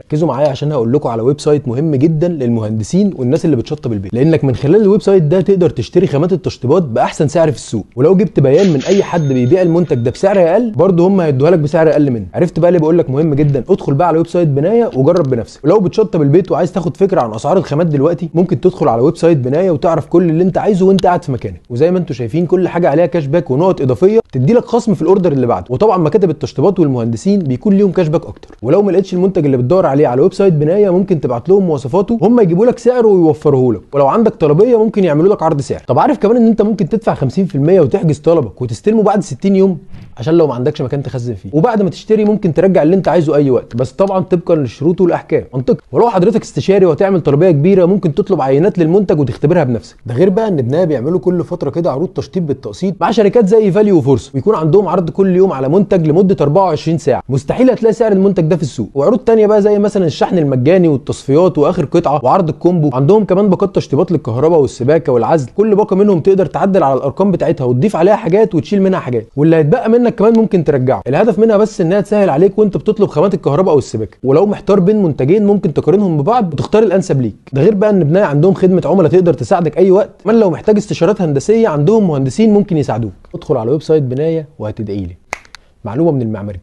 ركزوا معايا عشان هقول لكم على ويب سايت مهم جدا للمهندسين والناس اللي بتشطب البيت، لانك من خلال الويب سايت ده تقدر تشتري خامات التشطيبات باحسن سعر في السوق، ولو جبت بيان من اي حد بيبيع المنتج ده بسعر اقل برضه هم هيدوها لك بسعر اقل منه. عرفت بقى ليه بقول لك مهم جدا؟ ادخل بقى على ويب سايت بنايه وجرب بنفسك. ولو بتشطب البيت وعايز تاخد فكره عن اسعار الخامات دلوقتي، ممكن تدخل على ويب سايت بنايه وتعرف كل اللي انت عايزه وانت قاعد في مكانك. وزي ما انتم شايفين كل حاجه عليها كاش باك ونقط اضافيه تدي لك خصم في الاوردر اللي بعده. وطبعا مكاتب التشطيبات والمهندسين بيكون ليهم كاش باك اكتر. ولو ما لقيتش المنتج اللي بتدور عليه على ويب سايت بنايه، ممكن تبعت لهم مواصفاته هم يجيبوا لك سعره ويوفروه لك. ولو عندك طلبيه ممكن يعملوا لك عرض سعر. طب عارف كمان ان انت ممكن تدفع 50% وتحجز طلبك وتستلمه بعد 60 يوم عشان لو ما عندكش مكان تخزن فيه. وبعد ما تشتري ممكن ترجع اللي انت عايزه اي وقت، بس طبعا طبقا للشروط والاحكام. منطقي. ولو حضرتك استشاري وهتعمل طلبيه كبيره، ممكن تطلب عينات للمنتج وتختبرها بنفسك. ده غير بقى ان بنايه بيعملوا كل فتره كده عروض تشطيب بالتقسيط مع شركات زي فاليو وفورس، ويكون عندهم عرض كل يوم على منتج لمده 24 ساعه. مستحيل هتلاقي سعر المنتج ده في السوق. وعروض تانية بقى زي مثلا الشحن المجاني والتصفيات واخر قطعه وعرض الكومبو. عندهم كمان باقات تشطيبات للكهرباء والسباكه والعزل، كل باقه منهم تقدر تعدل على الارقام بتاعتها وتضيف عليها حاجات وتشيل منها حاجات، واللي هيتبقى منك كمان ممكن ترجعه. الهدف منها بس انها تسهل عليك وانت بتطلب خامات الكهرباء او السباكه. ولو محتار بين منتجين ممكن تقارنهم ببعض وتختار الانسب ليك. ده غير بقى ان بنايه عندهم خدمه عملاء تقدر تساعدك اي وقت. كمان لو محتاج استشارات هندسيه عندهم مهندسين ممكن يساعدوك. ادخل على ويب سايت بنايه وهتدعي لي. معلومه من المعماري.